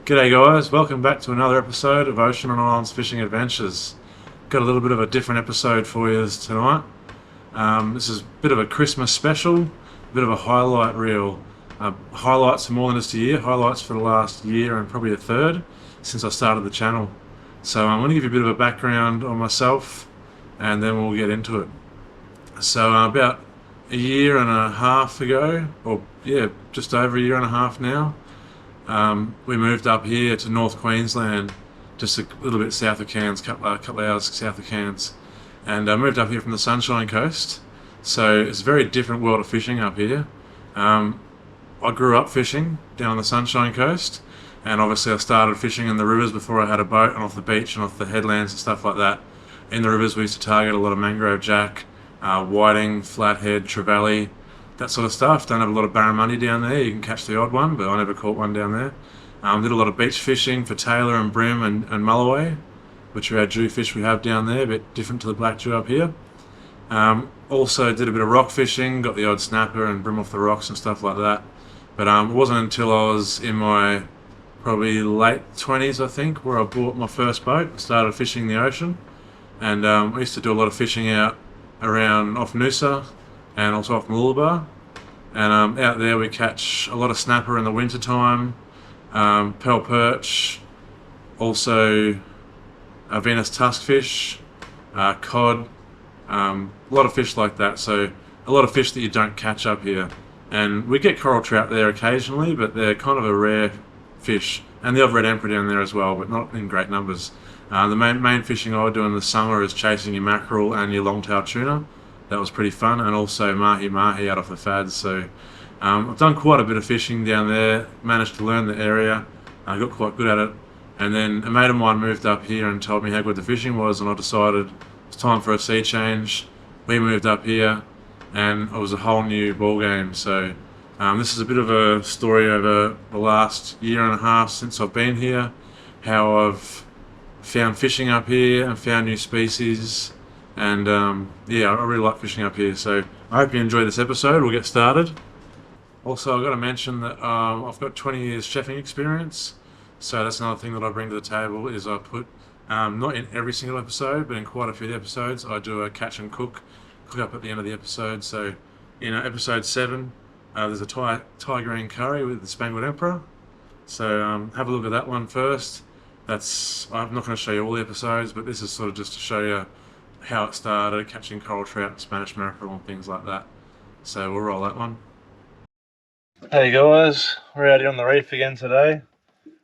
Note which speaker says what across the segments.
Speaker 1: G'day guys, welcome back to another episode of Ocean and Islands Fishing Adventures. Got a little bit of a different episode for you tonight. This is a bit of a Christmas special, a bit of a highlight reel. Highlights for more than just a year, highlights for the last year and probably a third since I started the channel. So I'm going to give you a bit of a background on myself and then we'll get into it. So about a year and a half ago, or yeah, just over a year and a half now, we moved up here to North Queensland, just a little bit south of Cairns, couple of hours south of Cairns, and I moved up here from the Sunshine Coast. So it's a very different world of fishing up here. I grew up fishing down on the Sunshine Coast, and obviously I started fishing in the rivers before I had a boat, and off the beach and off the headlands and stuff like that. In the rivers we used to target a lot of mangrove jack, whiting, flathead, trevally, that sort of stuff. Don't have a lot of barramundi down there. You can catch the odd one, but I never caught one down there. Did a lot of beach fishing for tailor and bream and mulloway, which are our jewfish we have down there, a bit different to the black jew up here. Also did a bit of rock fishing, got the odd snapper and bream off the rocks and stuff like that. But it wasn't until I was in my probably late 20s, I think, where I bought my first boat, started fishing the ocean. And I used to do a lot of fishing out around off Noosa and also off Mooloolaba, and out there we catch a lot of snapper in the winter time, pearl perch, also Venus tuskfish, cod, a lot of fish like that. So a lot of fish that you don't catch up here, and we get coral trout there occasionally, but they're kind of a rare fish, and the odd red emperor down there as well, but not in great numbers. The main fishing I would do in the summer is chasing your mackerel and your longtail tuna. That was pretty fun, and also mahi out off the fads. So I've done quite a bit of fishing down there, managed to learn the area, I got quite good at it, and then a mate of mine moved up here and told me how good the fishing was, and I decided it was time for a sea change. We moved up here and it was a whole new ball game. So this is a bit of a story over the last year and a half since I've been here, how I've found fishing up here and found new species. And yeah, I really like fishing up here, so I hope you enjoy this episode. We'll get started. Also, I've got to mention that I've got 20 years chefing experience, so that's another thing that I bring to the table. Is I put, not in every single episode, but in quite a few of the episodes, I do a catch and cook up at the end of the episode. So in episode 7, there's a Thai green curry with the Spangled Emperor. So have a look at that one first. I'm not going to show you all the episodes, but this is sort of just to show you how it started, catching coral trout, Spanish mackerel and things like that. So we'll roll that one. Hey guys, we're out here on the reef again today.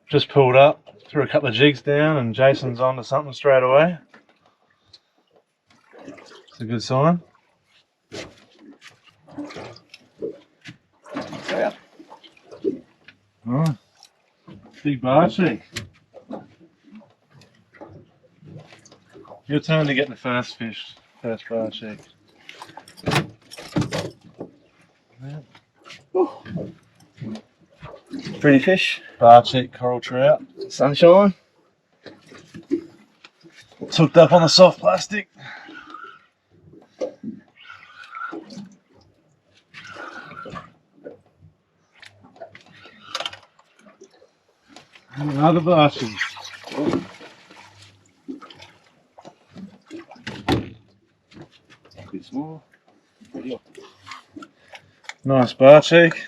Speaker 1: Just pulled up, threw a couple of jigs down, and Jason's on to something straight away. It's a good sign. Yeah. Oh, big barchie. Your turn to get the first fish, first bar check.
Speaker 2: Pretty fish.
Speaker 1: Bar cheek, coral trout.
Speaker 2: Sunshine.
Speaker 1: It's hooked up on the soft plastic. And another barchie.
Speaker 2: Small.
Speaker 1: Nice bar cheek.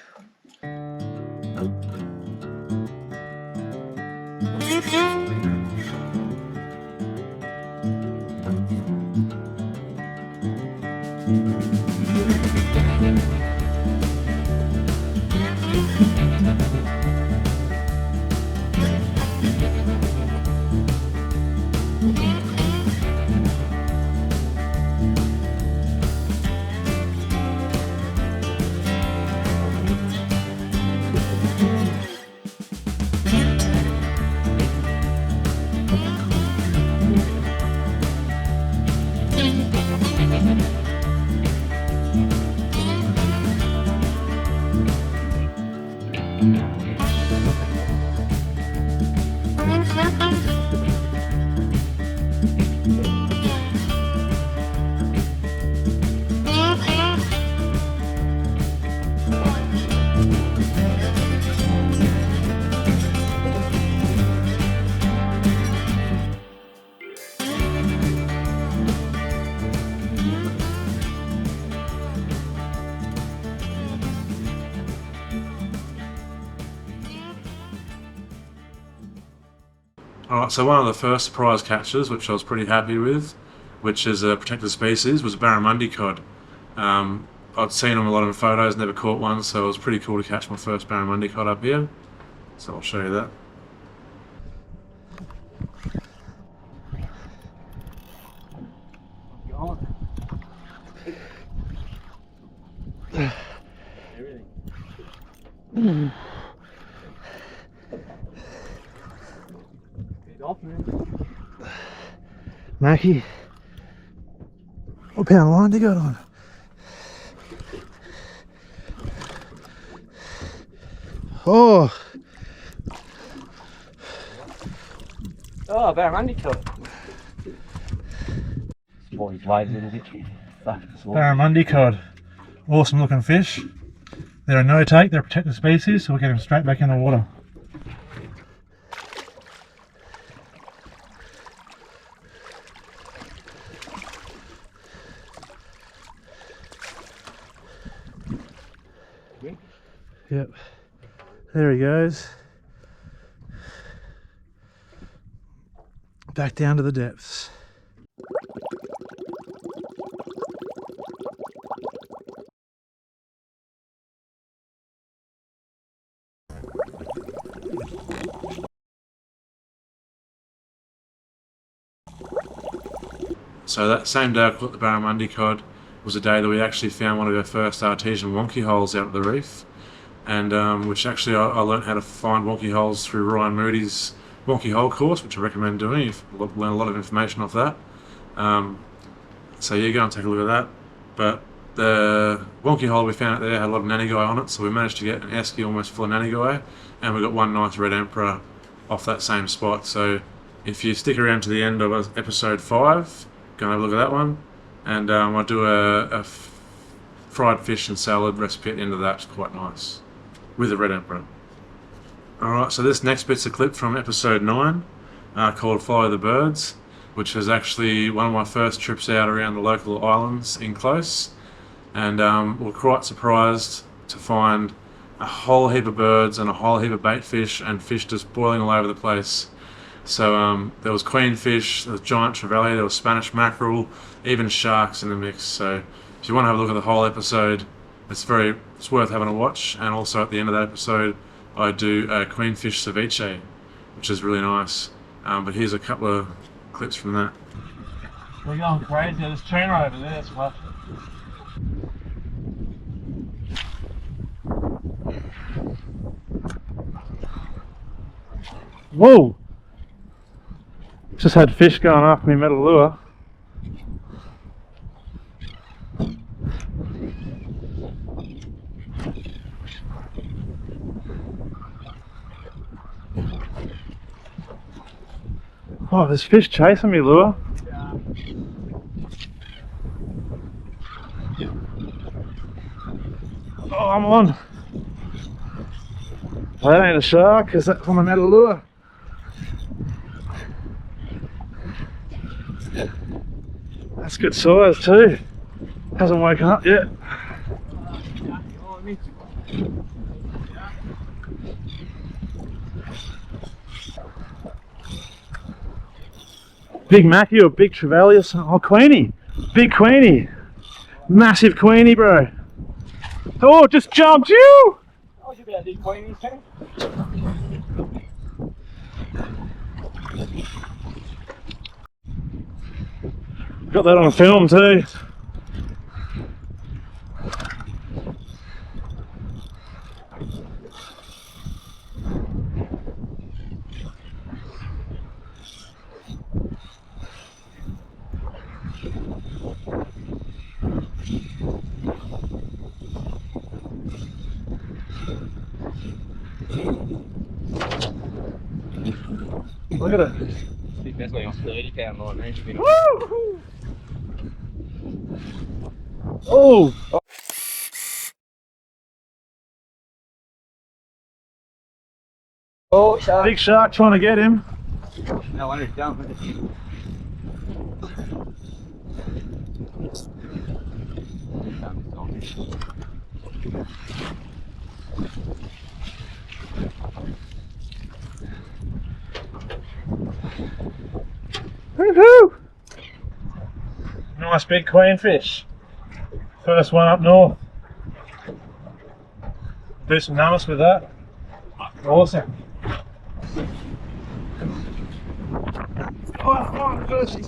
Speaker 1: Alright, so one of the first surprise catches, which I was pretty happy with, which is a protected species, was barramundi cod. I'd seen them a lot in photos, never caught one, so it was pretty cool to catch my first barramundi cod up here. So I'll show you that.
Speaker 3: Mackie, what pound line do you got on? Oh,
Speaker 2: barramundi cod. Boy, blades in it.
Speaker 3: barramundi cod. Awesome looking fish. They're a no take, they're a protected species, so we'll get them straight back in the water. Yep, there he goes. Back down to the depths.
Speaker 1: So that same day I caught the barramundi cod was the day that we actually found one of our first artesian wonky holes out at the reef, and which actually I learnt how to find wonky holes through Ryan Moody's wonky hole course, which I recommend doing. You've learned a lot of information off that. So yeah, go and take a look at that. But the wonky hole we found out there had a lot of nanny guy on it, so we managed to get an esky almost full of nanny guy, and we got one nice red emperor off that same spot. So if you stick around to the end of episode 5, go and have a look at that one, and I do a fried fish and salad recipe at the end of that. It's quite nice with the red emperor. Alright, so this next bit's a clip from episode 9 called Follow the Birds, which was actually one of my first trips out around the local islands in Close, and we're quite surprised to find a whole heap of birds and a whole heap of bait fish and fish just boiling all over the place. So there was queenfish, there was giant trevally, there was Spanish mackerel, even sharks in the mix. So if you want to have a look at the whole episode, it's worth having a watch. And also at the end of that episode, I do a queenfish ceviche, which is really nice. But here's a couple of clips from that.
Speaker 3: We're going crazy. There's tuna over there. That's what. Whoa! Just had fish going off me metal lure. Oh, there's fish chasing me lure. Oh, I'm on. That ain't a shark, is that from a metal lure? That's good size too. Hasn't woken up yet. Big Mackie or big trevally or something. Oh, queenie. Big queenie. Massive queenie, bro. Oh, just jumped you!
Speaker 2: Oh, you got a big queenie too?
Speaker 3: Got that on film too. Look at it.
Speaker 2: I think that's like a 30-pound line, man.
Speaker 3: Woo! Oh!
Speaker 2: Oh, shark.
Speaker 3: Big shark trying to get him.
Speaker 2: No wonder it's down.
Speaker 3: Woohoo! Nice big queen fish. First one up north. Do some namas with that. Awesome. Oh, thirsty.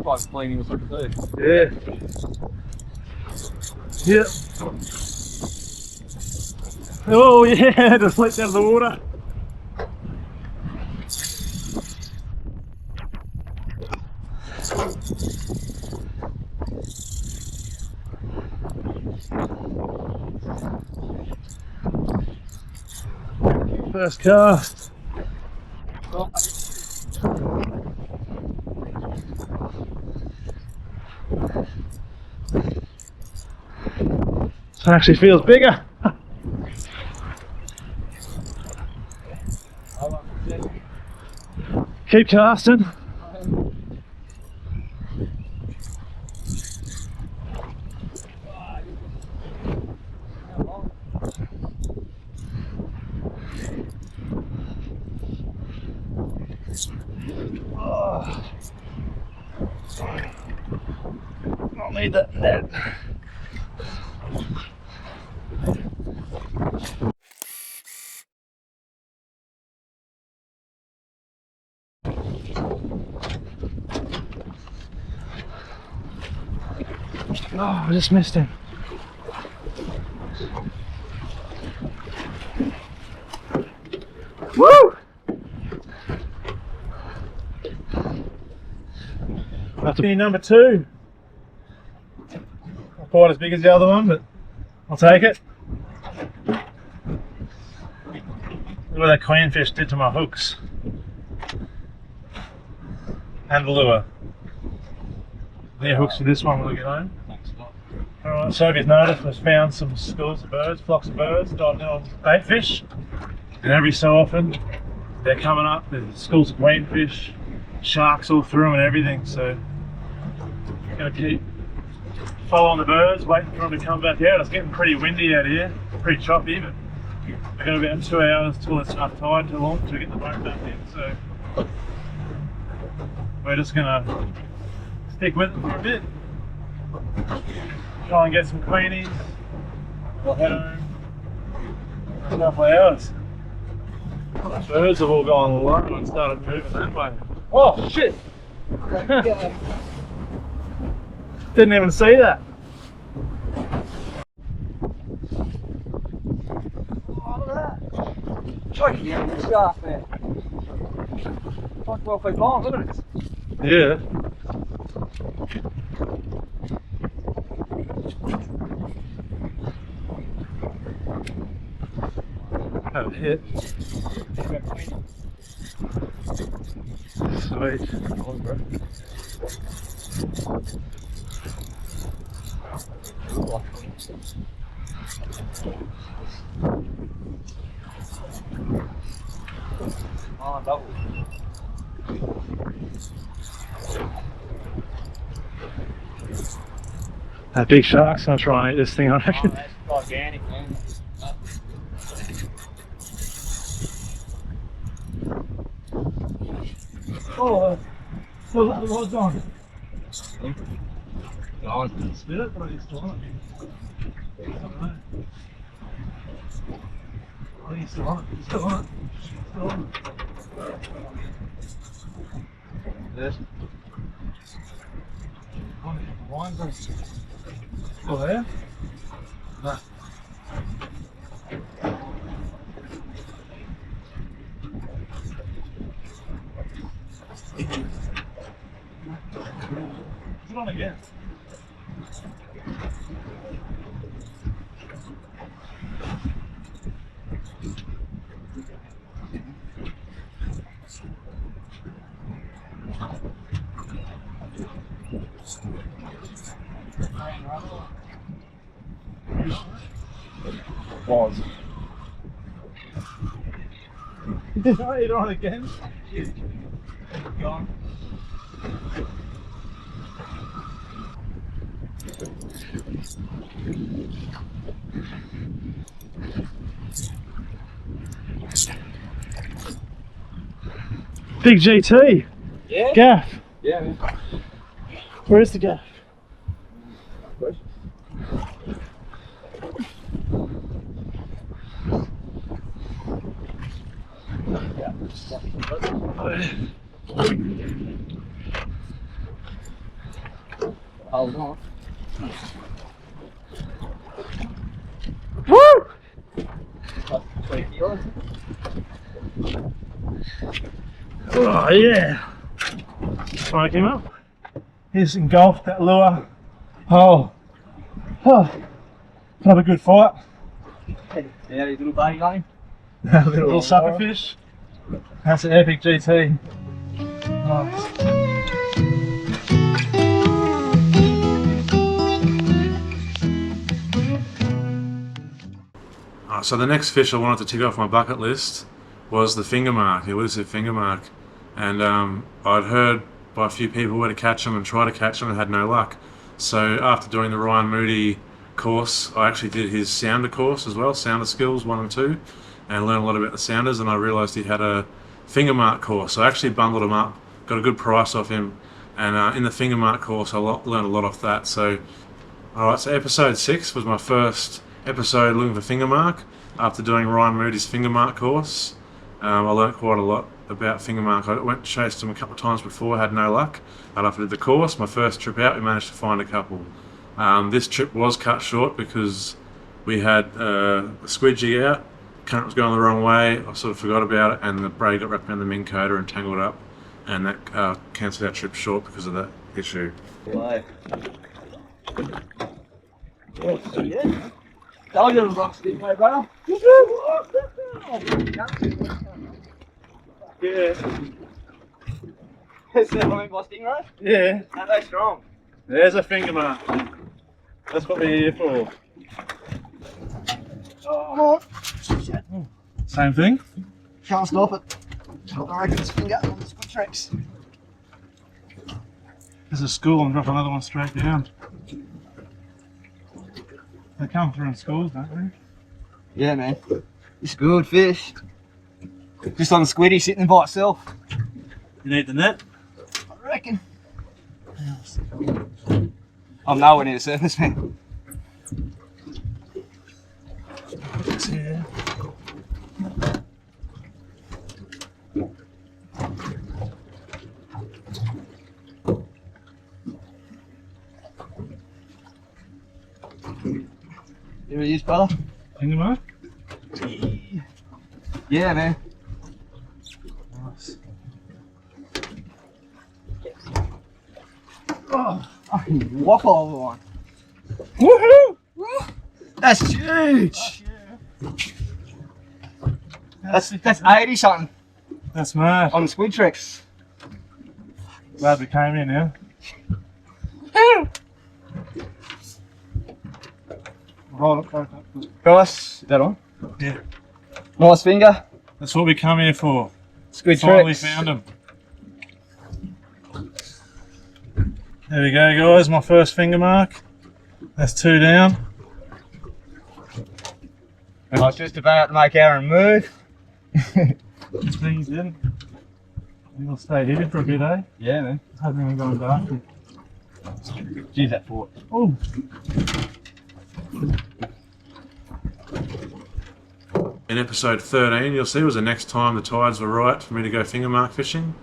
Speaker 2: Quite cleaning with what to do.
Speaker 3: Yeah. Yep. Oh yeah, just leaped out of the water. First cast. This actually feels bigger. Keep casting. I'll need that net. Oh, I just missed him. Woo! That's number 2. Not quite as big as the other one, but I'll take it. Look what that queen fish did to my hooks. And the lure. Their hooks for this one when we get home. Alright, so if you've noticed, we've found some schools of birds, flocks of birds, dotted on bait fish. And every so often, they're coming up, there's schools of queenfish, sharks all through and everything, so gonna keep following the birds, waiting for them to come back out. It's getting pretty windy out here, pretty choppy, but we've got about 2 hours till it's enough tide to launch to get the boat back in, so we're just gonna stick with it for a bit. Try and get some queenies. We'll head home in a couple of hours. The birds have all gone low and started moving that way. Oh shit! Didn't even see that.
Speaker 2: Oh, look at that. Choking down the shark there. Like 12 feet long, look at it.
Speaker 3: Yeah. Have a hit. Sweet.
Speaker 2: Oh, double.
Speaker 3: That big shark's gonna try and eat this thing, I
Speaker 2: Oh,
Speaker 3: reckon.
Speaker 2: that's gigantic, man.
Speaker 3: Oh, the rod's on.
Speaker 2: On.
Speaker 3: Spit it, but he's still on it. I don't know. I think he's still on it. He's still on it. Still on it.
Speaker 2: This.
Speaker 3: Oh, there? No. Put it on again. Was. Did I eat on again? Gone. Big GT.
Speaker 2: Yeah?
Speaker 3: Gaff.
Speaker 2: Yeah, man.
Speaker 3: Where's the gaff?
Speaker 2: Hold on.
Speaker 3: Woo! Oh yeah. Smoke him up. He's engulfed that lure. Oh. Have a good fight.
Speaker 2: Yeah, these little buddy going.
Speaker 3: Little supper fish. That's an epic GT. Nice.
Speaker 1: So the next fish I wanted to tick off my bucket list was the Fingermark, the elusive Fingermark. And I'd heard by a few people where to catch them and try to catch them and had no luck. So after doing the Ryan Moody course, I actually did his sounder course as well, sounder skills 1 and 2, and learned a lot about the sounders, and I realised he had a Fingermark course. So I actually bundled him up, got a good price off him, and in the Fingermark course I learned a lot off that. So alright, so episode 6 was my first episode looking for Fingermark. After doing Ryan Moody's Fingermark course, I learnt quite a lot about Fingermark. I went and chased them a couple of times before, had no luck. And after I did the course, my first trip out, we managed to find a couple. This trip was cut short because we had a squidgy out, current was going the wrong way, I sort of forgot about it, and the braid got wrapped around the min coda and tangled up, and that cancelled our trip short because of that issue.
Speaker 2: Why? Yeah. Tell you the rocks didn't my brother.
Speaker 3: Yeah.
Speaker 2: Is that my busting, right?
Speaker 3: Yeah.
Speaker 2: How they strong?
Speaker 3: There's a Fingermark. That's what we're here for.
Speaker 2: Oh, shit.
Speaker 3: Same thing?
Speaker 2: Can't stop it. I reckon it's finger on the squid tracks.
Speaker 3: There's a school and drop another one straight down. They come through in schools, don't they?
Speaker 2: Yeah, man. It's good fish. Just on the squiddy sitting by itself.
Speaker 3: You need the net?
Speaker 2: I reckon. I'm nowhere near the surface, man.
Speaker 3: Yeah.
Speaker 2: Here he is, brother.
Speaker 3: Fingermark?
Speaker 2: Yeah, man.
Speaker 3: Nice.
Speaker 2: Oh, walk over one. Woohoo! That's huge. That's 80 something
Speaker 3: That's mad.
Speaker 2: on the squid tracks.
Speaker 3: Glad we came in now. Hold it, hold it.
Speaker 2: Price, is that on?
Speaker 3: Yeah.
Speaker 2: Nice finger.
Speaker 3: That's what we come here for.
Speaker 2: Squid
Speaker 3: Finally
Speaker 2: tracks.
Speaker 3: found them. There we go, guys. My first Fingermark. That's 2 down.
Speaker 2: I was just about to make Aaron move.
Speaker 3: This thing's in. We'll stay here for a bit, eh?
Speaker 2: Yeah, man.
Speaker 3: Hoping we're going dark.
Speaker 2: Geez, that fort.
Speaker 3: Oh.
Speaker 1: In episode 13, you'll see, was the next time the tides were right for me to go Fingermark fishing,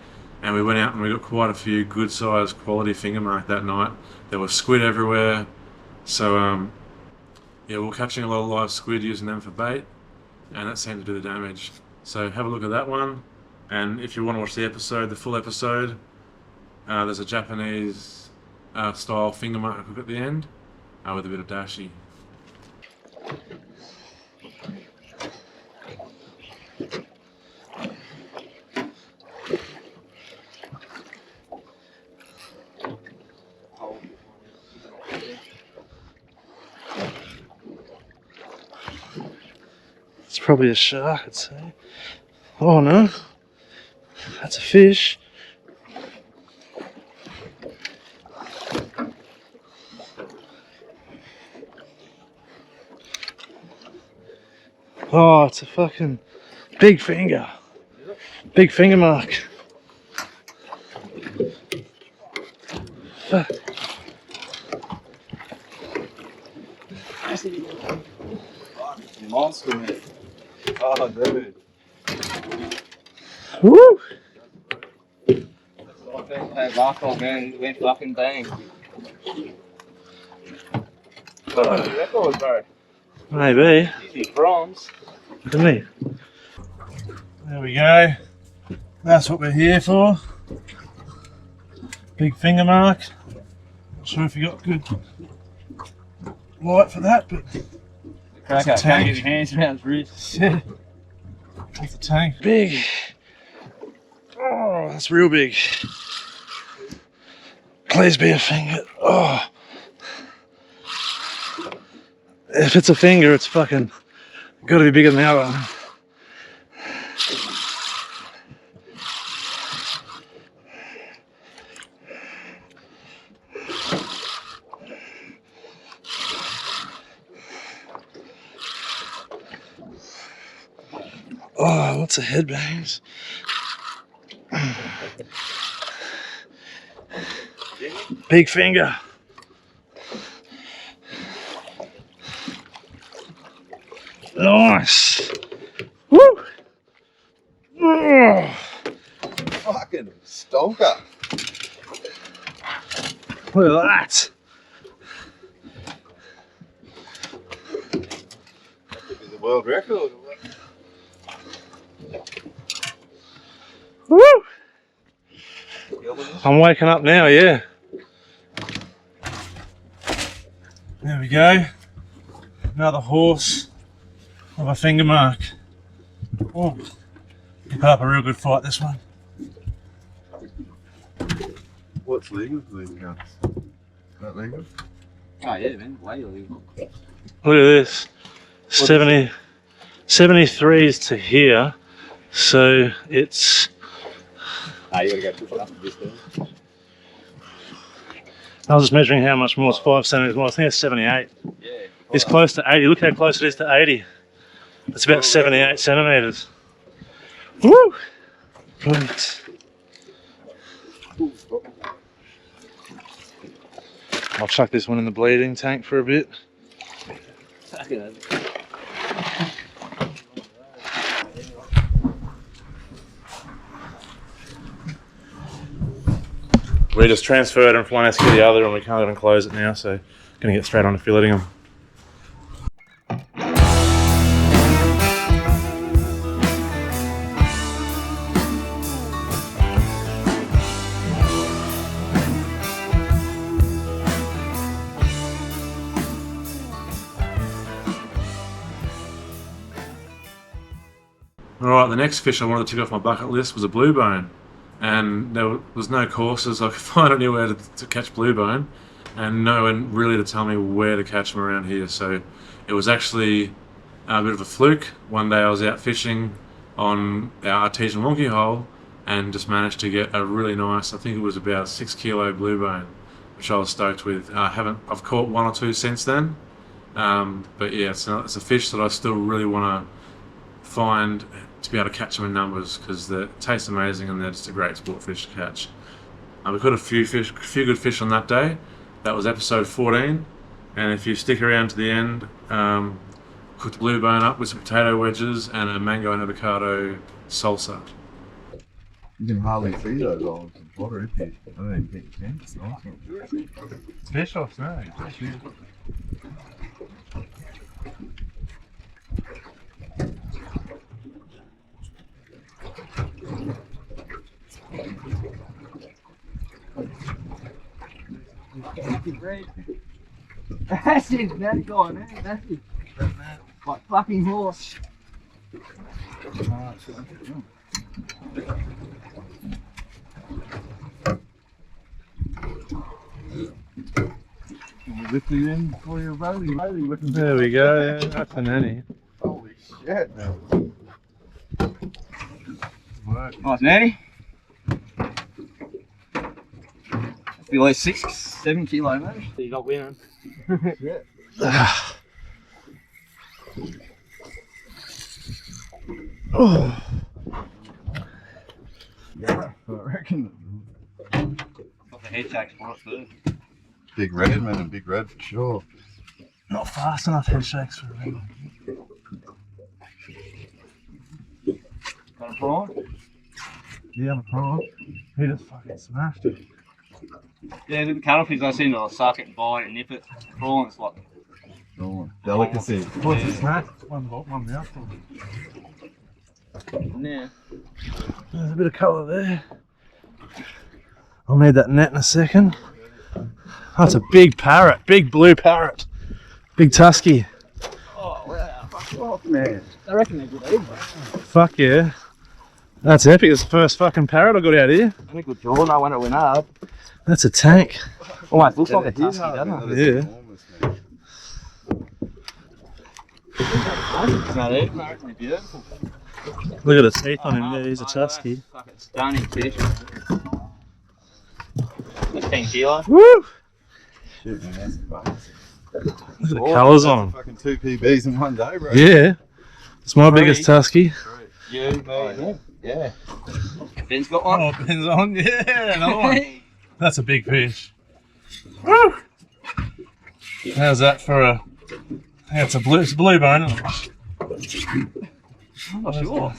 Speaker 1: and we went out and we got quite a few good sized quality Fingermark that night. There was squid everywhere, so yeah, we were catching a lot of live squid using them for bait, and that seemed to do the damage. So have a look at that one, and if you want to watch the episode, the full episode, there's a Japanese style Fingermark hook at the end with a bit of dashi.
Speaker 3: It's probably a shark, I'd say. Oh no, that's a fish. Oh, it's a fucking big finger. Big Fingermark. Fuck.
Speaker 2: Monster, man. Oh, dude.
Speaker 3: Woo!
Speaker 2: That Marco, man, he went fucking bang. Record, bro.
Speaker 3: Maybe.
Speaker 2: Easy bronze.
Speaker 3: Look at me. There we go. That's what we're here for. Big Fingermark. Not sure if you got good light for that, but
Speaker 2: Cracker,
Speaker 3: It's a
Speaker 2: can't
Speaker 3: tank.
Speaker 2: get your hands around his wrist.
Speaker 3: yeah. That's the tank. Big. Oh, that's real big. Please be a finger. Oh. If it's a finger, it's fucking got to be bigger than the other one. Oh, lots of headbangs. Big finger. Nice. Woo! Oh,
Speaker 4: Fucking stonker.
Speaker 3: look at that.
Speaker 4: It's a world record.
Speaker 3: Woo! I'm waking up now, yeah. There we go. Another horse of a Fingermark. Oh, he put up a real good fight, this one.
Speaker 4: What's legal for these guns? Not legal?
Speaker 2: Oh, yeah, man, way illegal.
Speaker 3: Look at this. 73s to here. So it's,
Speaker 2: Ah, you gotta go push it up a bit there.
Speaker 3: I was just measuring how much more, it's 5 centimeters more. I think it's 78.
Speaker 2: Yeah.
Speaker 3: It's close to 80. Look how close it is to 80. It's about 78 centimeters. Woo! Right. I'll chuck this one in the bleeding tank for a bit.
Speaker 2: Fucking
Speaker 1: We just transferred them from one SQ to the other and we can't even close it now, so going to get straight on to filleting them. Alright, the next fish I wanted to tick off my bucket list was a blue bone. And there was no courses I could find anywhere to catch blue bone, and no one really to tell me where to catch them around here. So it was actually a bit of a fluke. One day I was out fishing on our artesian wonky hole and just managed to get a really nice, I think it was about 6 kilo blue bone, which I was stoked with. I've caught one or two since then, but yeah, it's a fish that I still really want to find to be able to catch them in numbers, because they taste amazing and they're just a great sport fish to catch. We caught a few good fish on that day. That was episode 14, and if you stick around to the end, cooked the blue bone up with some potato wedges and a mango and avocado salsa.
Speaker 4: You can hardly see those on some pottery fish. I don't even think you can. It's nice.
Speaker 3: Fish off, no.
Speaker 2: Massive, that guy, man, massive. Like fucking horse.
Speaker 4: Lift it in for your rolly.
Speaker 3: There we go, yeah, that's a nanny.
Speaker 4: Holy shit.
Speaker 2: Nice, Nanny. Below 6-7 kilo, mate. You got winning.
Speaker 4: Shit.
Speaker 3: Oh,
Speaker 4: Yeah, I reckon.
Speaker 2: Got the head shakes for it too.
Speaker 4: Big red, man, and big red for sure.
Speaker 3: Not fast enough head shakes for me.
Speaker 2: Got a prawn?
Speaker 3: Yeah, I'm a prawn. He just fucking smashed it.
Speaker 2: Yeah, the cuttlefish I seem to suck it, bite it, nip it. Prawns like
Speaker 4: Oh, delicacy.
Speaker 3: What's it smashed? One mouthful.
Speaker 2: yeah.
Speaker 3: There's a bit of colour there. I'll need that net in a second. That's a big parrot, big blue parrot. Big tusky.
Speaker 2: Oh wow, fuck off, man. I reckon they're good eating.
Speaker 3: Fuck yeah. That's epic. It's the first fucking parrot I got out here.
Speaker 2: I think good jaw, no wonder it went up.
Speaker 3: That's a tank.
Speaker 2: Almost looks like a tusky, doesn't it?
Speaker 3: Yeah.
Speaker 2: It's not it, I reckon they're beautiful.
Speaker 3: Look at the teeth on him there. He's a tusky.
Speaker 2: Fucking stunning fish. That's 10 kilos.
Speaker 3: Woo!
Speaker 4: Shit, man, that's fucking
Speaker 3: Look at the colours on him.
Speaker 4: fucking 2 PBs in one day, bro.
Speaker 3: Yeah. It's my biggest tusky.
Speaker 2: You, me, yeah. Ben's got one.
Speaker 3: Oh, Ben's on. Yeah, another one. That's a big fish. Woo! How's that for a... Yeah, it's a blue bone, isn't it?
Speaker 2: I'm not sure.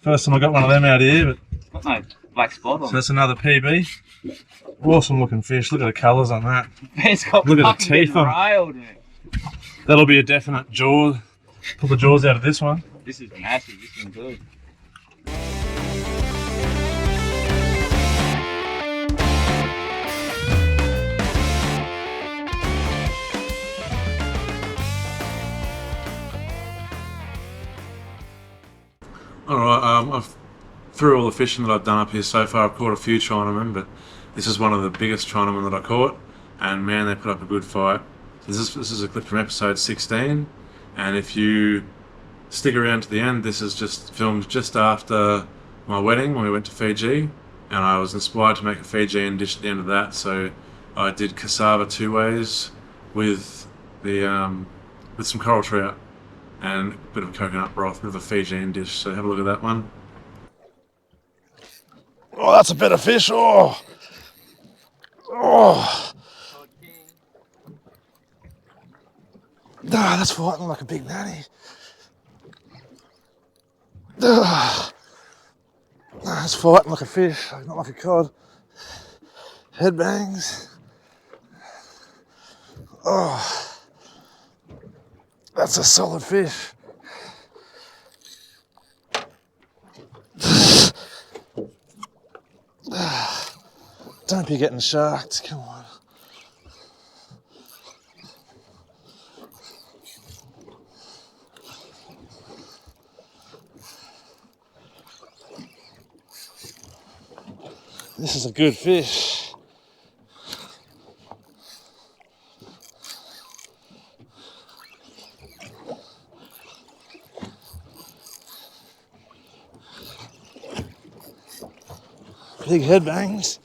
Speaker 3: First time I got one of them out here, but
Speaker 2: Got no black spot
Speaker 3: so
Speaker 2: on it.
Speaker 3: that's another PB. Awesome looking fish. Look at the colours on that.
Speaker 2: Ben's got
Speaker 3: Look at the
Speaker 2: fucking
Speaker 3: teeth on it.
Speaker 2: railed, man.
Speaker 3: That'll be a definite jaw. Pull the jaws out of this one.
Speaker 2: This is massive, this one's good.
Speaker 1: Alright, through all the fishing that I've done up here so far, I've caught a few chinamen, but this is one of the biggest chinamen that I caught, and man, they put up a good fight. This is a clip from episode 16, and if you stick around to the end, this is just filmed just after my wedding when we went to Fiji, and I was inspired to make a Fijian dish at the end of that, so I did cassava 2 ways with with some coral trout and a bit of coconut broth with a Fijian dish, so have a look at that one.
Speaker 3: Oh, that's a better fish. Oh. Oh. Ah, that's fighting like a big nanny. Ah, that's fighting like a fish, not like a cod. Headbangs. Oh, that's a solid fish. Don't be getting sharked, come on. This is a good fish. Big headbangs.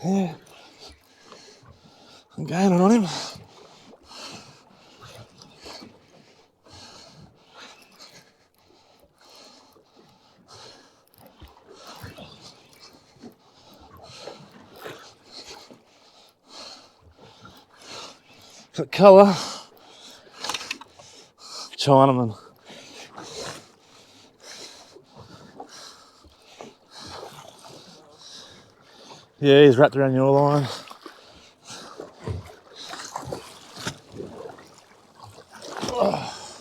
Speaker 3: Yeah, I'm gaining on him. Got colour. Chinaman. Yeah, he's wrapped around your line. Oh.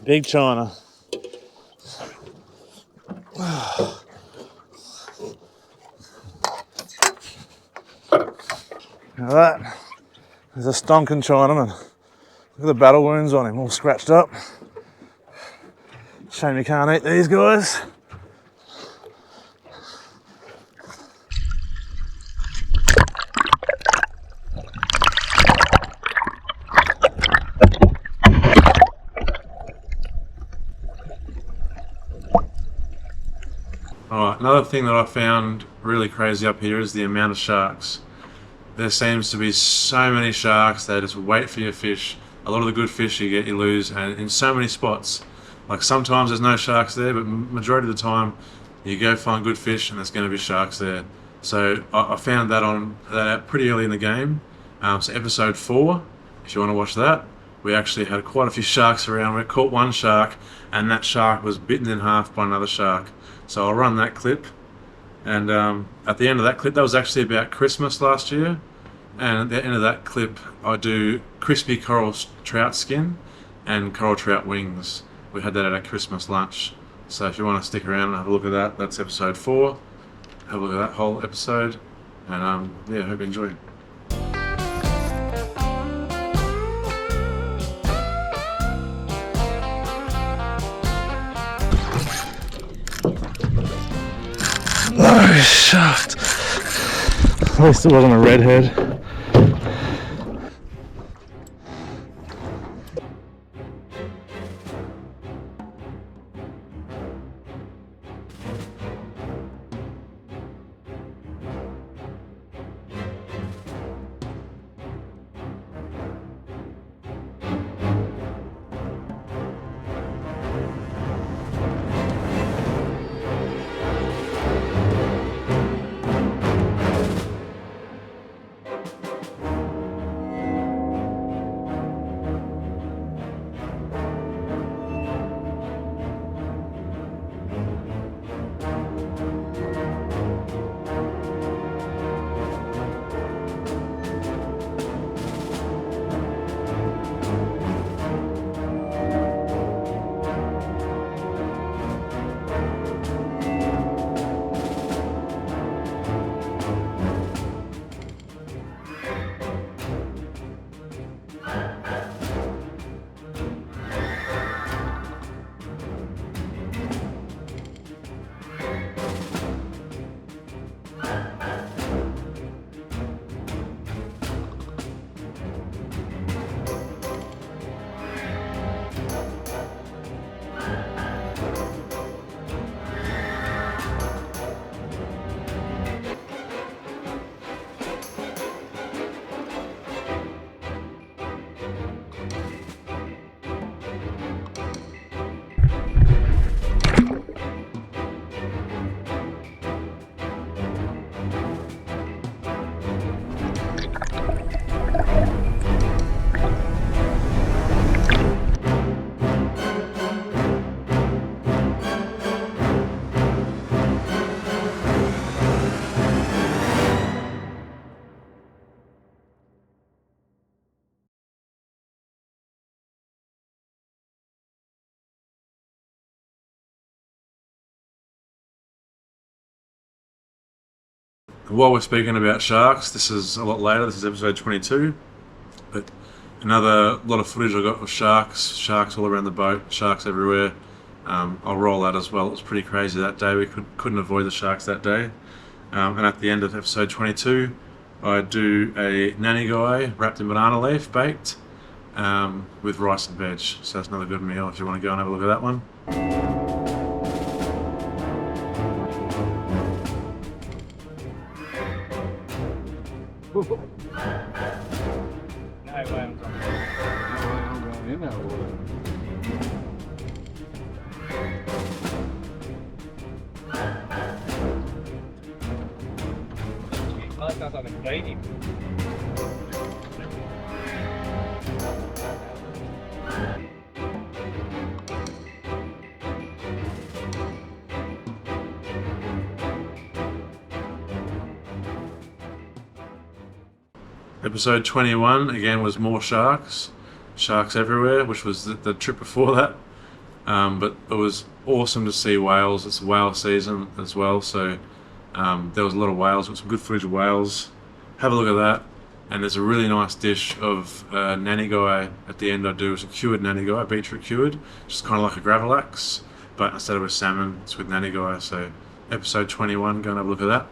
Speaker 3: Big China. Oh. Now that is a stonking Chinaman. Look at the battle wounds on him, all scratched up. Shame you can't eat these guys.
Speaker 1: Alright, another thing that I found really crazy up here is the amount of sharks. There seems to be so many sharks, they just wait for your fish. A lot of the good fish you get, you lose, and in so many spots. Like sometimes there's no sharks there, but majority of the time you go find good fish and there's going to be sharks there. So I found that out pretty early in the game. So episode 4, if you want to watch that, we actually had quite a few sharks around. We caught one shark, and that shark was bitten in half by another shark. So I'll run that clip, and at the end of that clip, that was actually about Christmas last year, and at the end of that clip I do crispy coral trout skin and coral trout wings. We had that at our Christmas lunch, so if you want to stick around and have a look at that, that's episode 4. Have a look at that whole episode, and yeah, hope you enjoy.
Speaker 3: Oh, shaft. At least it wasn't a redhead.
Speaker 1: While we're speaking about sharks, this is a lot later, this is episode 22, but another lot of footage I got of sharks all around the boat, sharks everywhere. I'll roll that as well. It was pretty crazy that day, we couldn't avoid the sharks that day. And at the end of episode 22, I do a nanny guy wrapped in banana leaf, baked, with rice and veg. So that's another good meal if you want to go and have a look at that one.
Speaker 2: No way I'm going in that water. That sounds like a lady.
Speaker 1: Episode 21 again was more sharks everywhere, which was the trip before that. But it was awesome to see whales. It's whale season as well, so there was a lot of whales. Got some good footage of whales. Have a look at that. And there's a really nice dish of nanny guy at the end. I do is a cured nanny guy, beetroot cured, just kind of like a gravlax, but instead of with salmon, it's with nanny guy. So episode 21, go and have a look at that.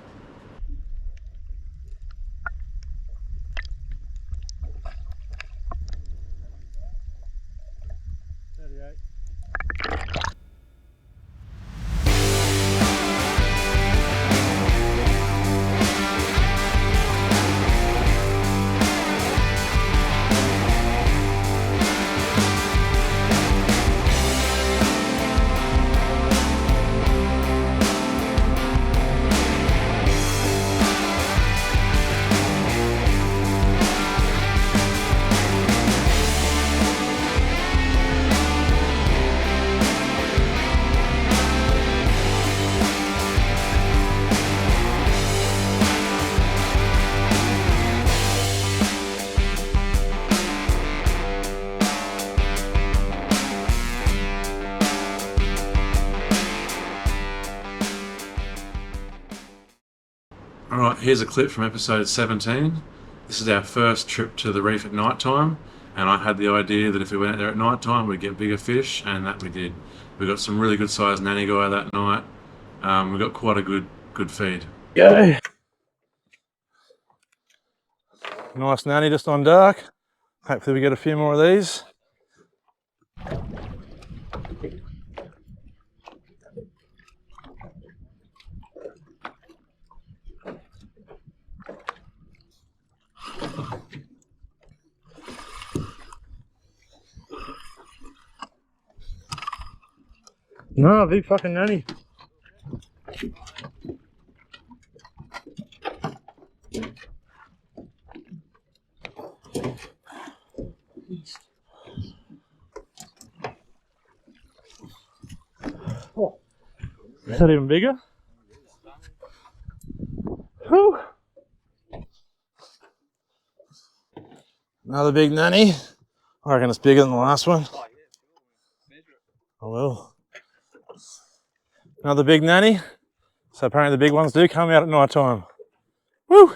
Speaker 1: Alright, here's a clip from episode 17. This is our first trip to the reef at night time, and I had the idea that if we went out there at night time we'd get bigger fish, and that we did. We got some really good sized nanny guy that night. We got quite a good feed.
Speaker 3: Go! Nice nanny just on dark. Hopefully we get a few more of these. No, big fucking nanny. Oh, is that even bigger? Whew. Another big nanny. I reckon it's bigger than the last one. I will. Another big nanny. So apparently the big ones do come out at night time. Woo!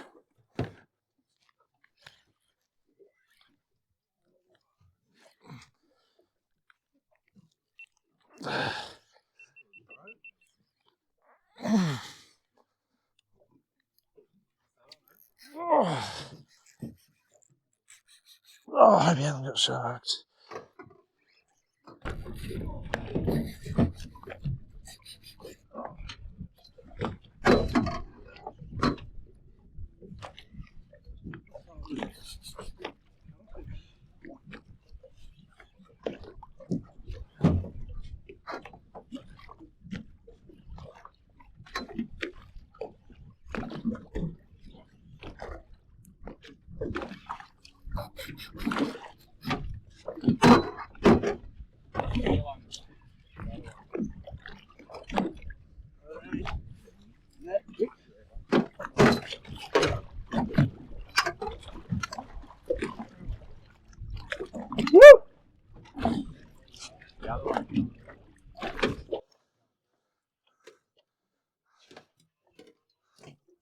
Speaker 3: Oh, I hope you haven't got sharks.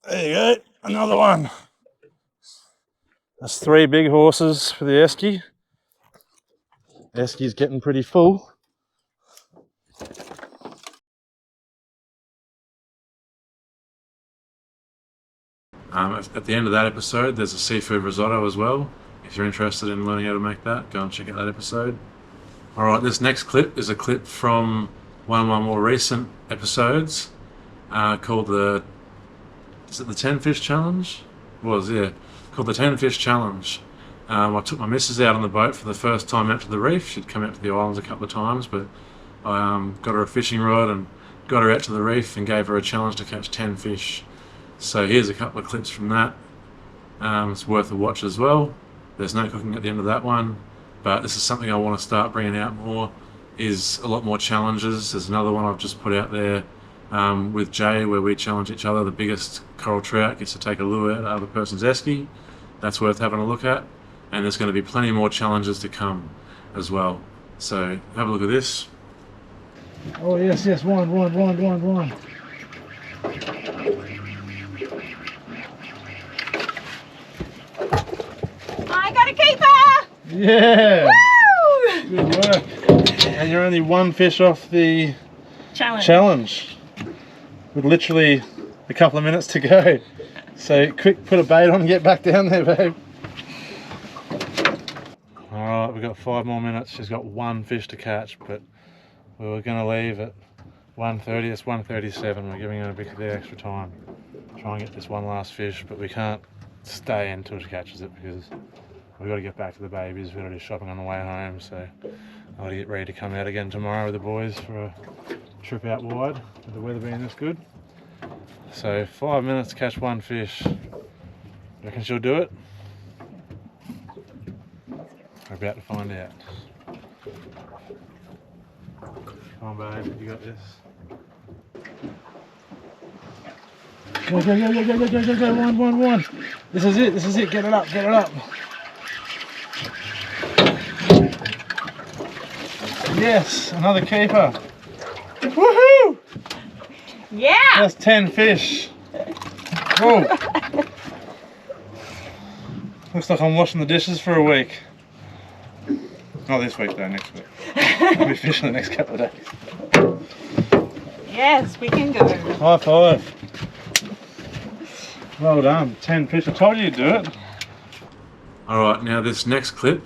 Speaker 3: There you go, another one. That's 3 big horses for the esky. Esky's getting pretty full.
Speaker 1: At the end of that episode, there's a seafood risotto as well. If you're interested in learning how to make that, go and check out that episode. Alright, this next clip is a clip from one of my more recent episodes called the... Is it the 10 Fish Challenge? It was, yeah. Called the 10 Fish Challenge. I took my missus out on the boat for the first time out to the reef. She'd come out to the islands a couple of times, but I got her a fishing rod and got her out to the reef and gave her a challenge to catch 10 fish. So here's a couple of clips from that. It's worth a watch as well. There's no cooking at the end of that one, but this is something I want to start bringing out more, is a lot more challenges. There's another one I've just put out there with Jay where we challenge each other. The biggest coral trout gets to take a lure out of the other person's esky. That's worth having a look at. And there's going to be plenty more challenges to come as well. So have a look at this.
Speaker 3: Oh yes, yes, one.
Speaker 5: I got a keeper!
Speaker 3: Yeah!
Speaker 5: Woo!
Speaker 3: Good work. And you're only 1 fish off the challenge. With literally a couple of minutes to go. So quick, put a bait on and get back down there, babe. Alright, we've got 5 more minutes. She's got 1 fish to catch, but we were going to leave at 1:30. It's 1:37. We're giving her a bit of extra time. Try and get this one last fish, but we can't stay until she catches it because we've got to get back to the babies. We've got to do shopping on the way home, so I've got to get ready to come out again tomorrow with the boys for a trip out wide with the weather being this good. So 5 minutes to catch 1 fish. Reckon she'll do it? We're about to find out. Come on, babe, you got this. Go, go, go, go, go, go, go, go, one. This is it, get it up, get it up. Yes, another keeper. Woohoo!
Speaker 5: Yeah!
Speaker 3: That's 10 fish. Whoa. Looks like I'm washing the dishes for a week. Not this week though, next week. I'll be fishing the next couple of days.
Speaker 5: Yes, we can go.
Speaker 3: High five. Well done, 10 fish. I told you you'd do it.
Speaker 1: Alright, now this next clip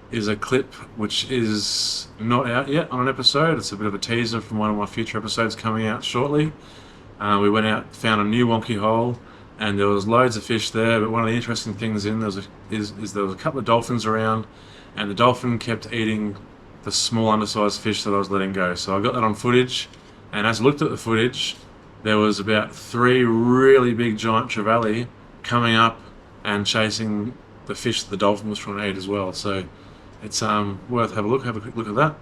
Speaker 1: is a clip which is not out yet on an episode. It's a bit of a teaser from one of my future episodes coming out shortly. We went out, found a new wonky hole, and there was loads of fish there, but one of the interesting things there was a couple of dolphins around, and the dolphin kept eating the small undersized fish that I was letting go. So I got that on footage, and as I looked at the footage, there was about 3 really big giant trevally coming up and chasing the fish that the dolphin was trying to eat as well. So it's worth have a quick look at that.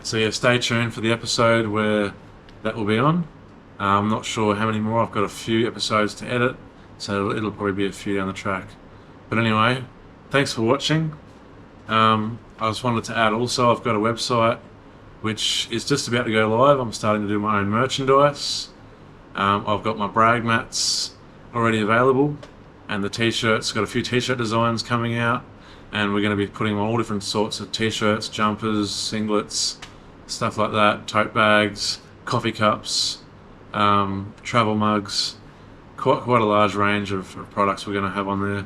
Speaker 1: So yeah, stay tuned for the episode where that will be on. I'm not sure how many more. I've got a few episodes to edit, so it'll probably be a few down the track. But anyway, thanks for watching. I just wanted to add also, I've got a website which is just about to go live. I'm starting to do my own merchandise. I've got my brag mats already available, and the t-shirts, got a few t-shirt designs coming out, and we're going to be putting on all different sorts of t-shirts, jumpers, singlets, stuff like that, tote bags, coffee cups, travel mugs, quite a large range of products we're going to have on there.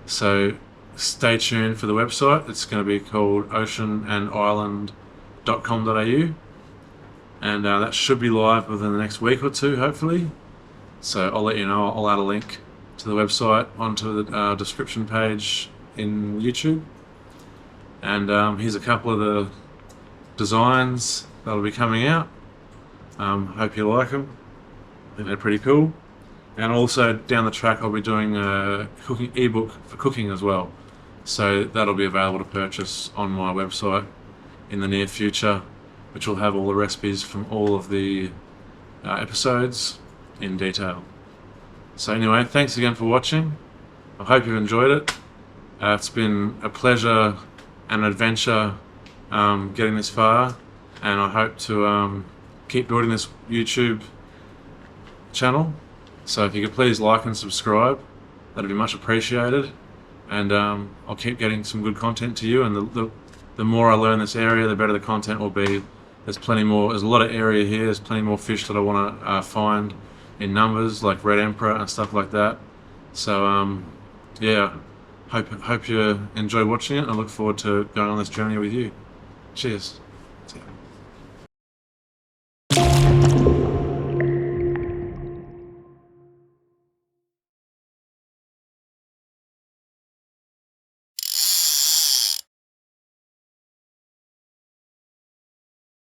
Speaker 1: So stay tuned for the website. It's going to be called oceanandisland.com.au, and that should be live within the next week or two, hopefully. So I'll let you know. I'll add a link to the website onto the description page in YouTube. And here's a couple of the designs that'll be coming out. Hope you like them. I think they're pretty cool. And also down the track I'll be doing a cooking ebook for cooking as well. So that'll be available to purchase on my website in the near future, which will have all the recipes from all of the episodes in detail. So anyway, thanks again for watching. I hope you've enjoyed it. It's been a pleasure and an adventure getting this far, and I hope to keep building this YouTube channel. So if you could please like and subscribe, that'd be much appreciated. And I'll keep getting some good content to you, and the more I learn this area, the better the content will be. There's plenty more, there's a lot of area here, there's plenty more fish that I want to find in numbers, like red emperor and stuff like that. So yeah, hope you enjoy watching it, and I look forward to going on this journey with you. Cheers.